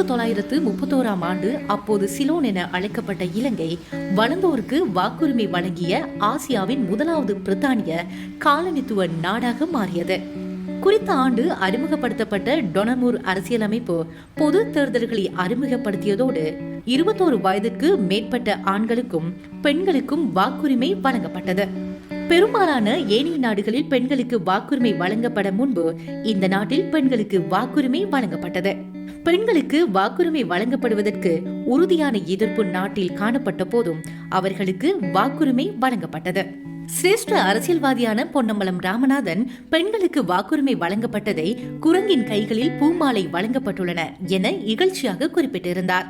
1931 அப்போது சிலோன் என அழைக்கப்பட்ட இலங்கை வளர்ந்தோருக்கு வாக்குரிமை வழங்கிய ஆசியாவின் முதலாவது பிரித்தானிய காலனித்துவ நாடாக மாறியது. குறித்த ஆண்டு அறிமுகப்படுத்தப்பட்ட டொனமூர் அரசியலமைப்பு பொது தேர்தல்களை அறிமுகப்படுத்தியதோடு 21 வயதுக்கு மேற்பட்ட ஆண்களுக்கும் பெண்களுக்கும் வாக்குரிமை வழங்கப்பட்டது. பெரும்பாலான ஏனைய நாடுகளில் பெண்களுக்கு வாக்குரிமை வழங்கப்பட முன்பு இந்த நாட்டில் பெண்களுக்கு வாக்குரிமை வழங்கப்பட்டது. பெண்களுக்கு வாக்குரிமை வழங்கப்படுவதற்கு உறுதியான எதிர்ப்பு நாட்டில் காணப்பட்ட போதும் அவர்களுக்கு வாக்குரிமை வழங்கப்பட்டது. சிரேஷ்ட அரசியல்வாதியான பொன்னம்பலம் ராமநாதன் பெண்களுக்கு வாக்குரிமை வழங்கப்பட்டதை குரங்கின் கைகளில் பூமாலை வழங்கப்பட்டுள்ளன என இகழ்ச்சியாக குறிப்பிட்டிருந்தார்.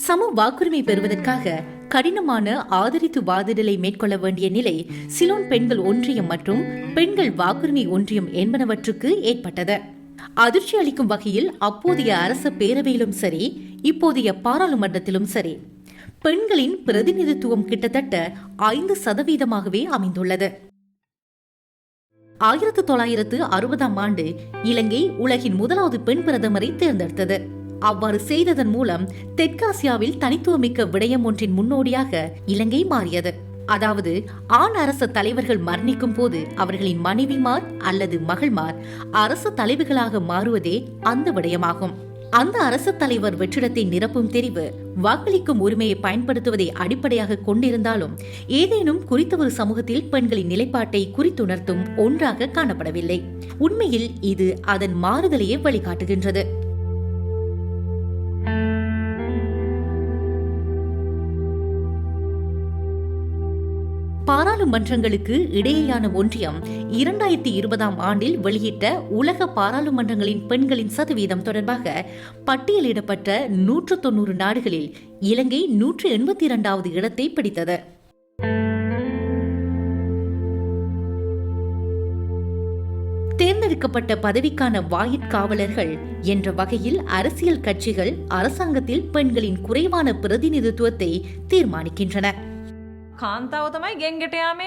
சம வாக்குரிமை பெறுவதற்காக கடினமான ஆதரித்து வாதிடலை மேற்கொள்ள வேண்டிய நிலை சிலோன் பெண்கள் ஒன்றியம் மற்றும் பெண்கள் வாக்குரிமை ஒன்றியம் என்பனவற்றுக்கு ஏற்பட்டது. அதிர்ச்சி அளிக்கும் வகையில் அப்போதைய அரச பேரவையிலும் சரி, இப்போதைய பாராளுமன்றத்திலும் சரி, பெண்களின் பிரதிநிதித்துவம் கிட்டத்தட்ட 5% அமைந்துள்ளது. 1960 இலங்கை உலகின் முதலாவது பெண் பிரதமரை தேர்ந்தெடுத்தது. அவ்வாறு செய்ததன் மூலம் தெற்காசியாவில் தனித்துவமிக்க விடயம் ஒன்றின் முன்னோடியாக இலங்கை மாறியது. அதாவது ஆண் அரச தலைவர்கள் மரணிக்கும் போது அவர்களின் மனைவிமார் அல்லது மகள்மார் அரச தலைவர்களாக மாறுவதே அந்த விடயமாகும். அந்த அரச தலைவர் வெற்றிடத்தை நிரப்பும் தெரிவு வாக்களிக்கும் உரிமையை பயன்படுத்துவதை அடிப்படையாக கொண்டிருந்தாலும் ஏதேனும் குறித்த ஒரு சமூகத்தில் பெண்களின் நிலைப்பாட்டை குறித்துணர்த்தும் ஒன்றாக காணப்படவில்லை. உண்மையில் இது அதன் மாறுதலையே வழிகாட்டுகின்றது. பாராளுமன்றங்களுக்கு இடையேயான ஒன்றியம் 2020 வெளியிட்ட உலக பாராளுமன்றங்களின் பெண்களின் சதவீதம் தொடர்பாக பட்டியலிடப்பட்ட 190 நாடுகளில் இலங்கை 182வது இடத்தை பிடித்தது. தேர்ந்தெடுக்கப்பட்ட பதவிக்கான வாயிற்காவலர்கள் என்ற வகையில் அரசியல் கட்சிகள் அரசாங்கத்தில் பெண்களின் குறைவான பிரதிநிதித்துவத்தை தீர்மானிக்கின்றன. කාන්තාව තමයි ගෙන්ගෙට යාමේ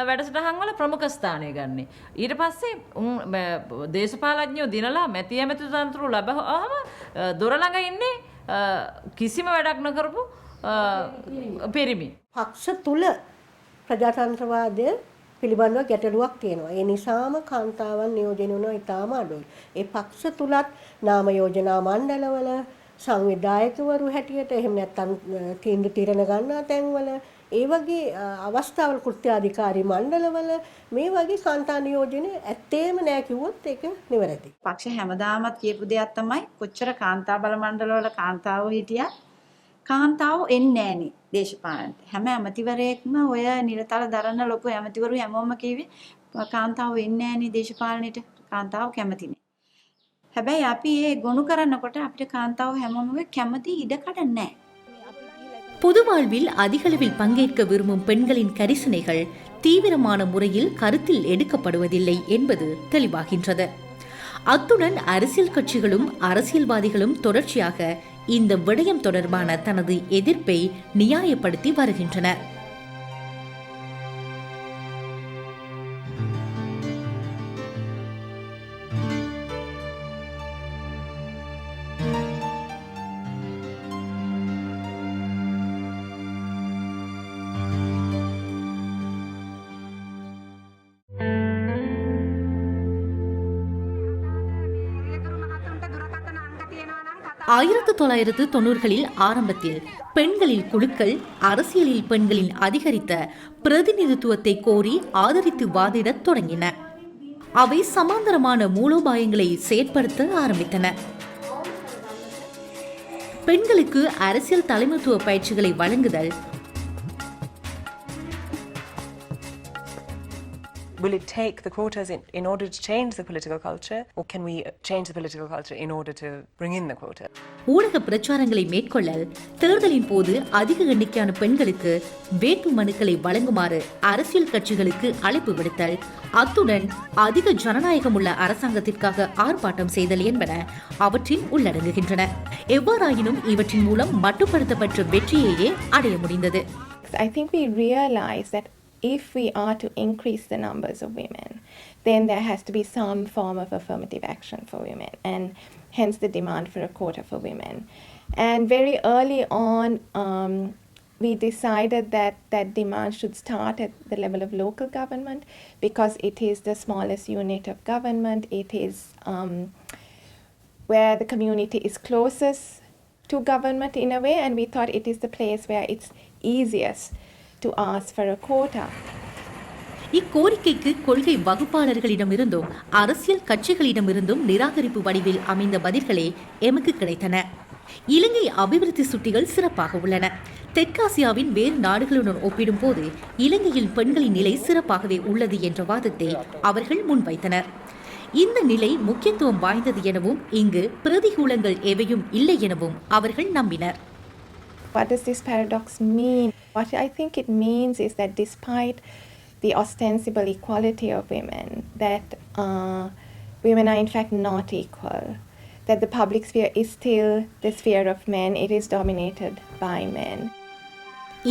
වැඩසටහන් වල ප්‍රමුඛ ස්ථානය ගන්නේ. ඊට පස්සේ දේශපාලඥයෝ දිනලා මැති ඇමති තනතුරු ලැබුවාම දොර ළඟ ඉන්නේ කිසිම වැඩක් නොකරපු පිරිමි. පක්ෂ තුල ප්‍රජාතන්ත්‍රවාදය පිළිබඳව ගැටලුවක් තියෙනවා. ඒ නිසාම කාන්තාවන් නියෝජනය වෙනවා ඉතාම අඩුයි. ඒ පක්ෂ තුලත් නාම යෝජනා මණ්ඩලවල සංවිධායකවරු හැටියට එහෙම නැත්නම් තීන්දුව తీරන ගන්නා තැන්වල ඒ වගේ අවස්ථාවල කෘත්‍යාධිකාරී මණ්ඩලවල මේ වගේ කාන්තා නියෝජනය ඇත්තේම නෑ කිව්වොත් ඒක නිවැරදි. පක්ෂ හැමදාමත් කියපු දෙයක් තමයි කොච්චර කාන්තා බල මණ්ඩලවල කාන්තාවෝ හිටියා කාන්තාවෝ එන්නේ නෑනේ දේශපාලනට. හැම ඇමතිවරයෙක්ම ඔය නිරතල දරන ලොකු ඇමතිවරු හැමෝම කිව්වේ කාන්තාවෝ එන්නේ නෑනේ දේශපාලනයට. කාන්තාවෝ කැමති නෑ. හැබැයි අපි ඒ ගොනු කරනකොට අපිට කාන්තාවෝ හැමෝම කැමති ඉඩකඩ නෑ. பொது வாழ்வில் அதிகளவில் பங்கேற்க விரும்பும் பெண்களின் கரிசனைகள் தீவிரமான முறையில் கருத்தில் எடுக்கப்படுவதில்லை என்பது தெளிவாகின்றது. அத்துடன் அரசியல் கட்சிகளும் அரசியல்வாதிகளும் தொடர்ச்சியாக இந்த விடயம் தொடர்பான தனது எதிர்ப்பை நியாயப்படுத்தி வருகின்றனர். ஆயிரத்து 1990களில் ஆரம்பத்தில் பெண்களில் குழுக்கள் அரசியலில் பெண்களின் அதிகரித்த பிரதிநிதித்துவத்தை கோரி ஆதரித்து வாதிடத் தொடங்கின. அவை சமாந்தரமான மூலோபாயங்களை செயற்படுத்த ஆரம்பித்தன. பெண்களுக்கு அரசியல் தலைமைத்துவ பயிற்சிகளை வழங்குதல், Will it take the quotas in order to change the political culture, or can we change the political culture in order to bring in the quota? ஊடக பிரச்சாரங்களை மேற்கொள்ள தேர்தலின் போது அதிக எண்ணிக்கையான பெண்களுக்கு வேட்பு மனுக்களை வழங்குமாறு அரசியல் கட்சிகளுக்கு அழைப்பு விடுத்தல், அத்துடன் அதிக ஜனநாயகம் உள்ள அரசாங்கத்திற்காக ஆர்ப்பாட்டம் செய்தல் என்பன அவற்றில் உள்ளடங்குகின்றன. எவ்வாறாயினும் இவற்றின் மூலம் மட்டுப்படுத்தப்பட்ட வெற்றியையே அடைய முடிந்தது. I think we realize that if we are to increase the numbers of women, then there has to be some form of affirmative action for women, and hence the demand for a quota for women. And very early on, we decided that that demand should start at the level of local government, because it is the smallest unit of government. It is where the community is closest to government in a way, and we thought it is the place where it's easiest to ask for a quota. இக்கோரிக்கைக்கு கொள்கை வகுப்பாளர்களிடமிருந்தும் அரசியல் கட்சிகளிடமிருந்தும் நிராகரிப்பு வடிவில் அமைந்த பதில்களே எமக்கு கிடைத்தன. இலங்கை அபிவிருத்தி சுட்டிகள் சிறப்பாக உள்ளன. தெற்காசியாவின் வேறு நாடுகளுடன் ஒப்பிடும்போது இலங்கையில் பெண்களின் நிலை சிறப்பாகவே உள்ளது என்ற வாதத்தை அவர்கள் முன்வைத்தனர். இந்த நிலை முக்கியத்துவம் வாய்ந்தது எனவும் இங்கு பிரதிகூலங்கள் எவையும் இல்லை எனவும் அவர்கள் நம்பினர். What does this paradox mean? What I think it means is that despite the ostensible equality of women, that women are in fact not equal, that the public sphere is still the sphere of men, it is dominated by men.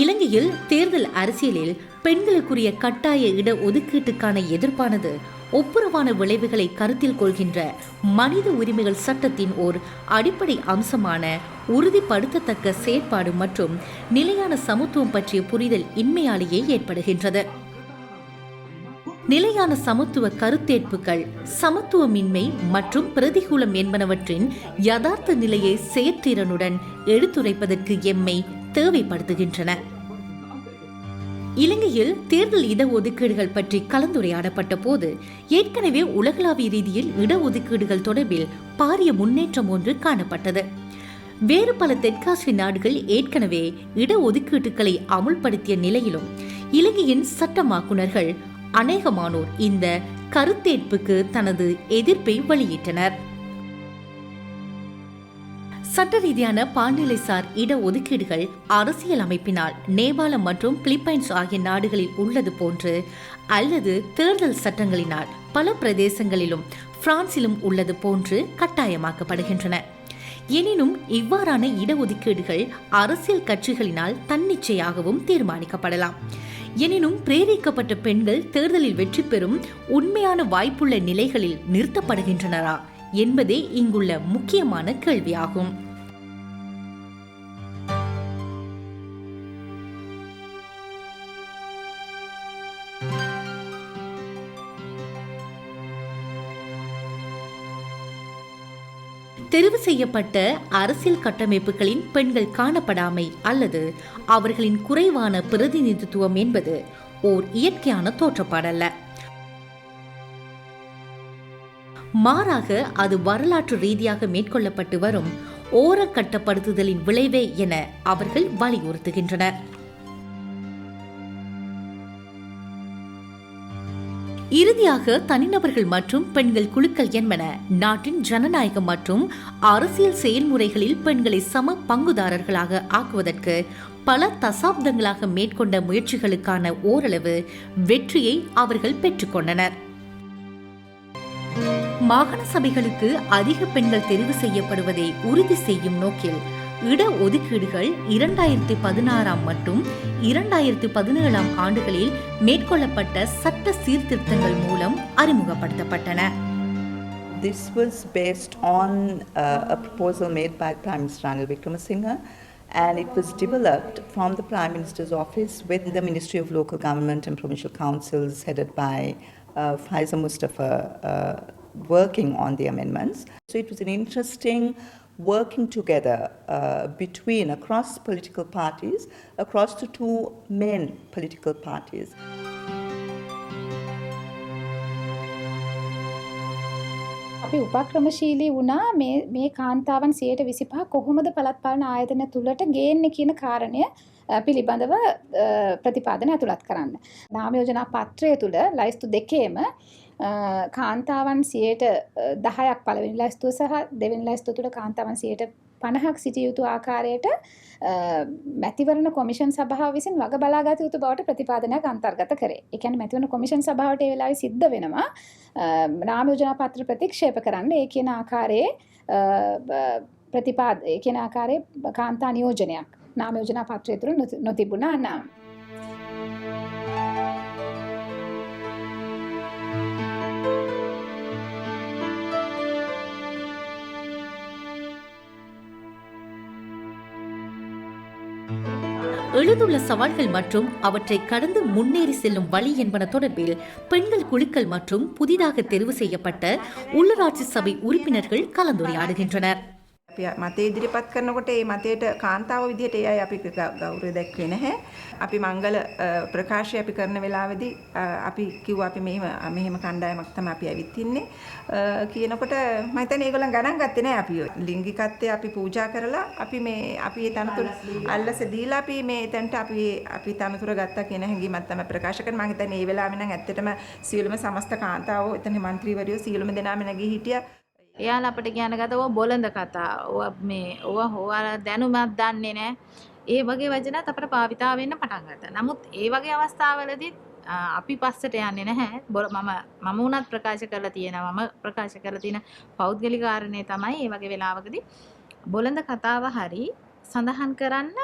இலங்கையில் தேர்தல் அரசியலில் பெண்களுக்குரிய கட்டாய இட ஒதுக்கீட்டுக்கான எதிர்ப்பானது ஒப்புரவான விளைவுகளை கருத்தில் கொள்கின்ற மனித உரிமைகள் சட்டத்தின் ஓர் அடிப்படை அம்சமான உறுதிப்படுத்தத்தக்க செயற்பாடு மற்றும் நிலையான சமத்துவம் பற்றிய புரிதல் இன்மையாலேயே ஏற்படுகின்றது. நிலையான சமத்துவ கருத்தேற்புகள் சமத்துவமின்மை மற்றும் பிரதிகூலம் என்பனவற்றின் யதார்த்த நிலையை செயற்திறனுடன் எடுத்துரைப்பதற்கு எம்மை தேவைப்படுத்துகின்றன. இலங்கையில் தேர்தல் இடஒதுக்கீடுகள் பற்றி கலந்துரையாடப்பட்ட போது ஏற்கனவே உலகளாவிய ரீதியில் இடஒதுக்கீடுகள் தொடர்பில் பாரிய முன்னேற்றம் ஒன்று காணப்பட்டது. வேறு பல தெற்காசிய நாடுகள் ஏற்கனவே இடஒதுக்கீட்டுகளை அமுல்படுத்திய நிலையிலும் இலங்கையின் சட்டமாக்குனர்கள் அநேகமானோர் இந்த கருத்தேற்புக்கு தனது எதிர்ப்பை வெளியிட்டனர். சட்ட ரீதியான பால்நிலைசார் இடஒதுக்கீடுகள் அரசியல் அமைப்பினால் நேபாளம் மற்றும் பிலிப்பைன்ஸ் ஆகிய நாடுகளில் உள்ளது போன்று அல்லது தேர்தல் சட்டங்களினால் பல பிரதேசங்களிலும் பிரான்சிலும் உள்ளது போன்று கட்டாயமாக்கப்படுகின்றன. எனினும் இவ்வாறான இடஒதுக்கீடுகள் அரசியல் கட்சிகளினால் தன்னிச்சையாகவும் தீர்மானிக்கப்படலாம். எனினும் பிரேரிக்கப்பட்ட பெண்கள் தேர்தலில் வெற்றி பெறும் உண்மையான வாய்ப்புள்ள நிலைகளில் நிறுத்தப்படுகின்றனரா என்பதே இங்குள்ள முக்கியமான கேள்வியாகும். தெரிவு செய்யப்பட்ட அரசியல் கட்டமைப்புகளின் பெண்கள் காணப்படாமை அல்லது அவர்களின் குறைவான பிரதிநிதித்துவம் என்பது ஓர் இயற்கையான தோற்றப்பாடல்ல. மாறாக அது வரலாற்று ரீதியாக மேற்கொள்ளப்பட்டு வரும் ஓரக்கட்டப்படுத்துதலின் விளைவே என அவர்கள் வலியுறுத்துகின்றனர். இறுதியாக தனிநபர்கள் மற்றும் பெண்கள் குழுக்கள் என்பன நாட்டின் ஜனநாயகம் மற்றும் அரசியல் செயல்முறைகளில் பெண்களை சம பங்குதாரர்களாக ஆக்குவதற்கு பல தசாப்தங்களாக மேற்கொண்ட முயற்சிகளுக்கான ஓரளவு வெற்றியை அவர்கள் பெற்றுக்கொண்டனர். மாகாண சபைகளுக்கு அதிக பெண்கள் தெரிவு செய்யப்படுவதை உறுதி செய்யும் நோக்கில் இட ஒதுக்கீடுகள் 2016 மற்றும் 2017 ஆண்டுகளில் மேற்கொள்ளப்பட்ட சட்ட சீர்திருத்தங்கள் மூலம் அறிமுகப்படுத்தப்பட்டன. This was based on a proposal made by Prime Minister Ranil Wickremesinghe, and it was developed from the Prime Minister's office with the Ministry of Local Government and Provincial Councils headed by Faiza Mustafa working on the amendments. So it was an interesting working together between across political parties, across the two main political parties. අපි අපි උපක්‍රමශීලී වුණා මේ කාන්තාවන් 25% කොහොමද පළාත් පාලන ආයතන තුලට ගේන්නේ කියන කාරණය පිළිබඳව ප්‍රතිපාදන ඇතුළත් කරන්න. නාම යෝජනා පත්‍රය තුල ලයිස්තු දෙකේම කාන්තාවන් 10% පළවෙනි ලයිස්තුව සහ දෙවෙනි ලයිස්තුව තුල කාන්තාවන් 50% සිටිය යුතු ආකාරයට මැතිවරණ කොමිෂන් සභාව විසින් වග බලාගත යුතු බවට ප්‍රතිපාදනයක් අන්තර්ගත කරේ. ඒ කියන්නේ මැතිවරණ කොමිෂන් සභාවට ඒ වෙලාවේ සිද්ධ වෙනවා නාම යෝජනා පත්‍ර ප්‍රතික්ෂේප කරන්න ඒ කියන ආකාරයේ ඒ කියන ආකාරයේ කාන්තා නියෝජනයක් නාම යෝජනා පත්‍රය තුළ නොතිබුණා නම්. எழுந்துள்ள சவால்கள் மற்றும் அவற்றை கடந்து முன்னேறி செல்லும் வழி என்பன தொடர்பில் பெண்கள் குழுக்கள் மற்றும் புதிதாக தெரிவு செய்யப்பட்ட உள்ளூராட்சி சபை உறுப்பினர்கள் கலந்துரையாடுகின்றனர். අපි මතය ඉදිරිපත් කරනකොට ඒ මතයට කාන්තාව විදිහට ඒ අය අපි ගෞරවය දැක්වේ නැහැ. අපි මංගල ප්‍රකාශය අපි කරන වෙලාවේදී අපි කිව්වා අපි මෙහෙම කණ්ඩායමක් තමයි අපි ඇවිත් ඉන්නේ කියනකොට මම හිතන්නේ ඒගොල්ලන් ගණන් ගත්තේ නැහැ අපි ලිංගිකත්වය අපි පූජා කරලා අපි ඒ තනතුර අල්ලස දීලා අපි මේ එතනට අපි තනතුර ගත්තා කියන හැඟීමක් තමයි ප්‍රකාශ කරන්නේ. මම හිතන්නේ මේ වෙලාවේ නම් ඇත්තටම සියලුම සමස්ත කාන්තාවෝ එතන മന്ത്രിවරයෝ සියලුම දෙනාම නැගී හිටියා. එයාලා අපිට කියන ගත ඕවා බොළඳ කතා. ඕවා හොයාලා දැනුමක් දන්නේ නැහැ. ඒ වගේ වචනත් අපිට භාවිතා වෙන්න පටන් ගත්තා. නමුත් ඒ වගේ අවස්ථාවලදී අපි පස්සට යන්නේ නැහැ. මම උනත් ප්‍රකාශ කරලා තියෙනවා. මම ප්‍රකාශ කරලා තියෙන පෞද්ගලික කාරණේ තමයි මේ වගේ වෙලාවකදී බොළඳ කතාව හරි සඳහන් කරන්න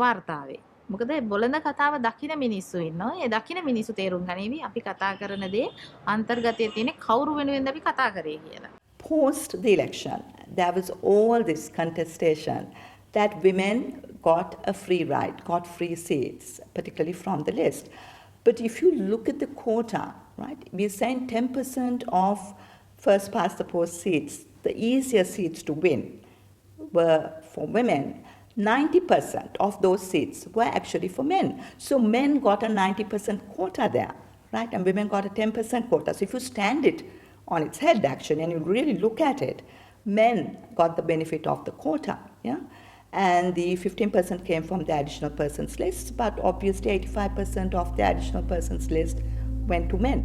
වාර්තාවේ. මොකද බොළඳ කතාව දකින මිනිස්සු ඉන්නවා. ඒ දකින මිනිස්සු තේරුම් ගනිවි අපි කතා කරන දේ අන්තර්ගතයේ තියෙන කවුරු වෙනුවෙන්ද අපි කතා කරේ කියලා. Post the election, there was all this contestation that women got a free ride, got free seats, particularly from the list. But if you look at the quota, right, we're saying 10% of first past the post seats, the easier seats to win were for women. 90% of those seats were actually for men. So men got a 90% quota there, right, and women got a 10% quota. So if you stand it on its head actually and you really look at it, men got the benefit of the quota, yeah, and the 15% came from the additional persons list, but obviously 85% of the additional persons list went to men.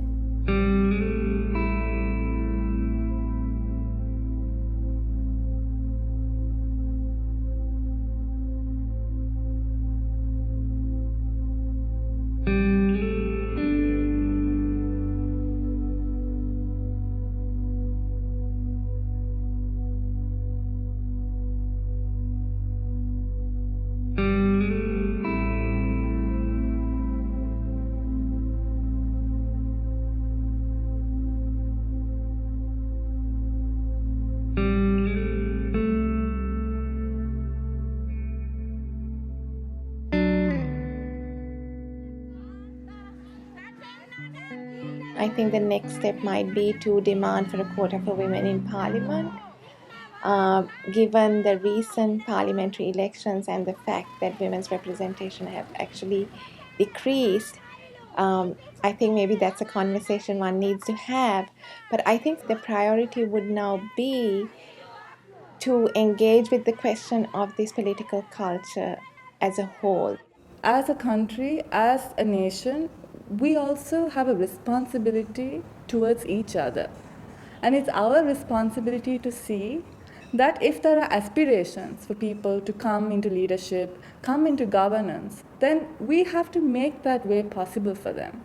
I think the next step might be to demand for a quota for women in parliament. Given the recent parliamentary elections and the fact that women's representation have actually decreased, I think maybe that's a conversation one needs to have. But I think the priority would now be to engage with the question of this political culture as a whole. As a country, as a nation, we also have a responsibility towards each other. And it's our responsibility to see that if there are aspirations for people to come into leadership, come into governance, then we have to make that way possible for them.